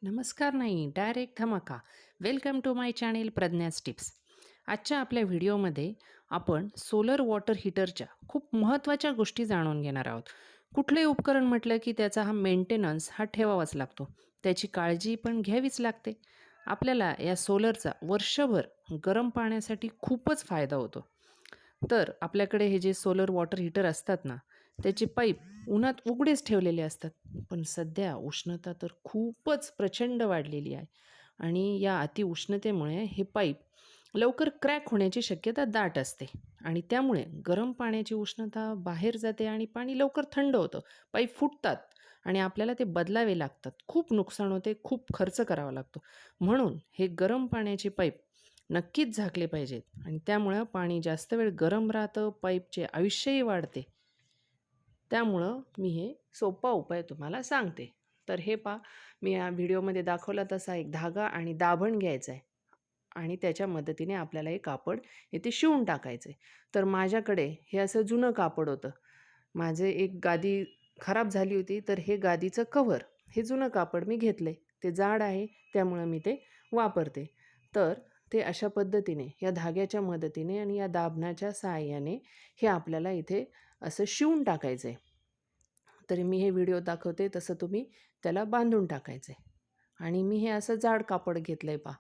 नमस्कार नाही, डायरेक्ट धमाका. वेलकम टू माय चॅनेल प्रज्ञाच टिप्स. आजच्या आपल्या व्हिडिओमध्ये आपण सोलर वॉटर हीटरच्या खूप महत्त्वाच्या गोष्टी जाणून घेणार आहोत. कुठलंही उपकरण म्हटलं की त्याचा मेंटेनन्स ठेवावाच लागतो. त्याची काळजी पण घ्यावीच लागते. आपल्याला या सोलरचा वर्षभर गरम पाण्यासाठी खूपच फायदा होतो. तर आपल्याकडे हे जे सोलर वॉटर हीटर असतात ना, त्याचे पाईप उन्हात उघडेच ठेवलेले असतात. पण सध्या उष्णता तर खूपच प्रचंड वाढलेली आहे आणि या अतिउष्णतेमुळे हे पाईप लवकर क्रॅक होण्याची शक्यता दाट असते आणि त्यामुळे गरम पाण्याची उष्णता बाहेर जाते आणि पाणी लवकर थंड होतं. पाईप फुटतात आणि आपल्याला ते बदलावे लागतात. खूप नुकसान होते, खूप खर्च करावा लागतो. म्हणून हे गरम पाण्याचे पाईप नक्कीच झाकले पाहिजेत आणि त्यामुळं पाणी जास्त वेळ गरम राहतं, पाईपचे आयुष्यही वाढते. त्यामुळं मी हे सोपा उपाय तुम्हाला सांगते. तर हे पहा, मी या व्हिडिओमध्ये दाखवला तसा एक धागा आणि दाभण घ्यायचा आहे आणि त्याच्या मदतीने आपल्याला हे कापड इथे शिवून टाकायचं आहे. तर माझ्याकडे हे असं जुनं कापड होतं. माझे एक गादी खराब झाली होती, तर हे गादीचं कव्हर, हे जुनं कापड मी घेतलं आहे. ते जाड आहे, त्यामुळं मी ते वापरते. तर ते अशा पद्धतीने या धाग्याच्या मदतीने आणि या दाभणाच्या सहाय्याने हे आपल्याला इथे असं शिवून टाकायचं आहे. तर मी हे व्हिडिओ दाखवते तसं तुम्ही त्याला बांधून टाकायचं आहे. आणि मी हे असं जाड कापड घेतलं आहे पहा.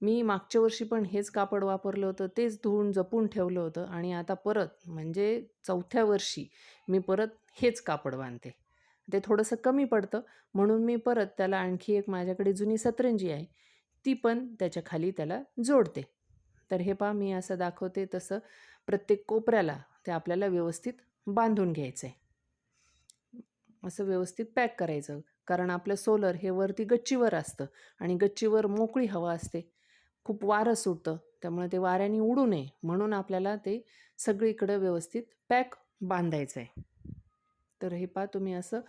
मी मागच्या वर्षी पण हेच कापड वापरलं होतं, तेच धुवून जपून ठेवलं होतं आणि आता परत म्हणजे 4थ्या वर्षी मी परत हेच कापड बांधते. ते थोडंसं कमी पडतं म्हणून मी परत त्याला आणखी एक माझ्याकडे जुनी सतरंजी आहे, ती पण त्याच्या खाली त्याला जोडते. तर हे पहा, मी असं दाखवते तसं प्रत्येक कोपऱ्याला ते आपल्याला व्यवस्थित बांधून घ्यायचं आहे. असं व्यवस्थित पॅक करायचं. कारण आपलं सोलर हे वरती गच्चीवर असतं आणि गच्चीवर मोकळी हवा असते. खूप वारं सुटतं. त्यामुळे ते वाऱ्याने उडू नये म्हणून आपल्याला ते सगळीकडं व्यवस्थित पॅक बांधायचं आहे. तर हे पहा, तुम्ही असं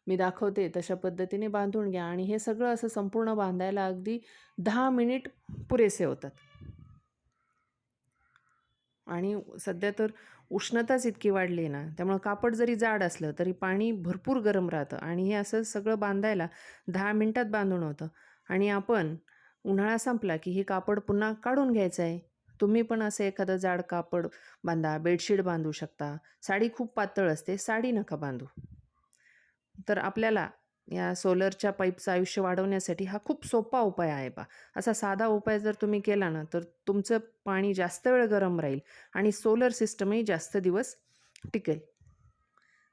मी दाखवते तशा पद्धतीने बांधून घ्या आणि हे सगळं असं संपूर्ण बांधायला अगदी 10 मिनिट पुरेसे होतात. आणि सध्या तर उष्णताच इतकी वाढली आहे ना, त्यामुळं कापड जरी जाड असलं तरी पाणी भरपूर गरम राहतं आणि हे असं सगळं बांधायला 10 मिनिटात बांधून होतं. आणि आपण उन्हाळा संपला की हे कापड पुन्हा काढून घ्यायचं आहे. तुम्ही पण असं एखादं जाड कापड बांधा, बेडशीट बांधू शकता. साडी खूप पातळ असते, साडी नका बांधू. तर आपल्याला या सोलरच्या पाईपचं आयुष्य वाढवण्यासाठी हा खूप सोपा उपाय आहे पहा. असा साधा उपाय जर तुम्ही केला ना, तर तुमचं पाणी जास्त वेळ गरम राहील आणि सोलर सिस्टमही जास्त दिवस टिकेल.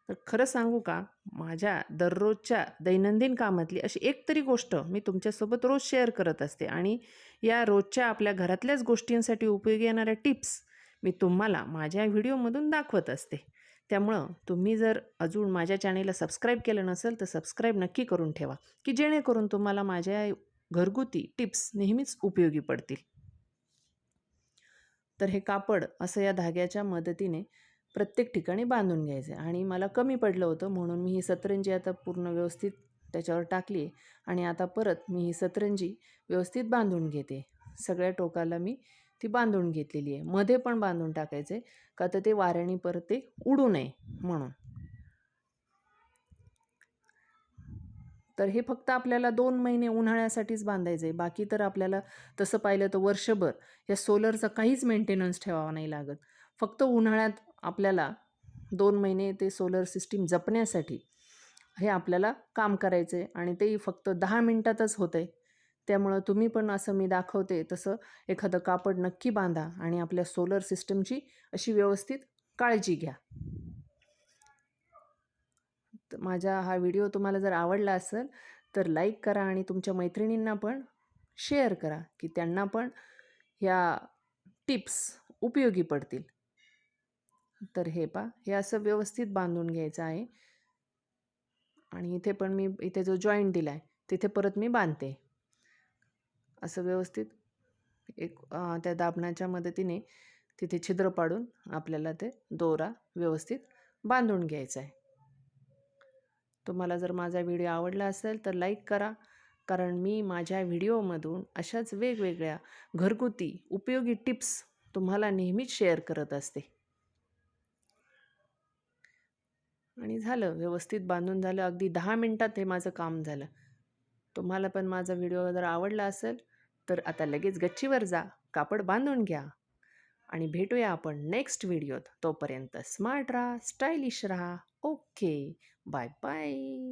तर खरं सांगू का, माझ्या दररोजच्या दैनंदिन कामातली अशी एक तरी गोष्ट मी तुमच्यासोबत रोज शेअर करत असते आणि या रोजच्या आपल्या घरातल्याच गोष्टींसाठी उपयोगी येणाऱ्या टिप्स मी तुम्हाला माझ्या व्हिडिओमधून दाखवत असते. त्यामुळं तुम्ही जर अजून माझ्या चॅनेलला सबस्क्राईब केलं नसेल तर सबस्क्राईब नक्की करून ठेवा, की जेणेकरून तुम्हाला माझ्या घरगुती टिप्स नेहमीच उपयोगी पडतील. तर हे कापड असं या धाग्याच्या मदतीने प्रत्येक ठिकाणी बांधून घ्यायचं आहे आणि मला कमी पडलं होतं म्हणून मी ही सतरंजी आता पूर्ण व्यवस्थित त्याच्यावर टाकली आहे आणि आता परत मी ही सतरंजी व्यवस्थित बांधून घेते. सगळ्या टोकाला मी ती बांधून घेतलेली आहे. मध्ये पण बांधून टाकायचं आहे, का तर ते वाऱ्याने परत ते उडू नये म्हणून. तर हे फक्त आपल्याला 2 महिने उन्हाळ्यासाठीच बांधायचं आहे. बाकी तर आपल्याला तसं पाहिलं तर वर्षभर या सोलरचा काहीच मेंटेनन्स ठेवावा नाही लागत. फक्त उन्हाळ्यात आपल्याला 2 महिने ते सोलर सिस्टीम जपण्यासाठी हे आपल्याला काम करायचं आहे आणि तेही फक्त 10 मिनिटातच होतं आहे. त्यामुळं तुम्ही पण असं मी दाखवते तसं एखादं कापड नक्की बांधा आणि आपल्या सोलर सिस्टमची अशी व्यवस्थित काळजी घ्या. तर माझा हा व्हिडिओ तुम्हाला जर आवडला असेल तर लाईक करा आणि तुमच्या मैत्रिणींना पण शेअर करा, की त्यांना पण ह्या टिप्स उपयोगी पडतील. तर हे पहा, हे असं व्यवस्थित बांधून घ्यायचं आहे आणि इथे पण मी इथे जो जॉईंट दिला आहे तिथे परत मी बांधते. असं व्यवस्थित त्या दाबण्याच्या मदतीने तिथे छिद्र पाडून आपल्याला ते दोरा व्यवस्थित बांधून घ्यायचा आहे. तुम्हाला जर माझा व्हिडिओ आवडला असेल तर लाईक करा, कारण मी माझ्या व्हिडिओमधून अशाच वेगवेगळ्या घरगुती उपयोगी टिप्स तुम्हाला नेहमीच शेअर करत असते. आणि झालं व्यवस्थित बांधून झालं. अगदी 10 मिनिटात हे माझं काम झालं. तुम्हाला पण माझा व्हिडिओ जर आवडला असेल, तर आता लगेच गच्चीवर जा, कापड बांधून घ्या आणि भेटूया आपण नेक्स्ट व्हिडिओत. तोपर्यंत स्मार्ट राहा, स्टायलिश राहा. ओके. Bye bye.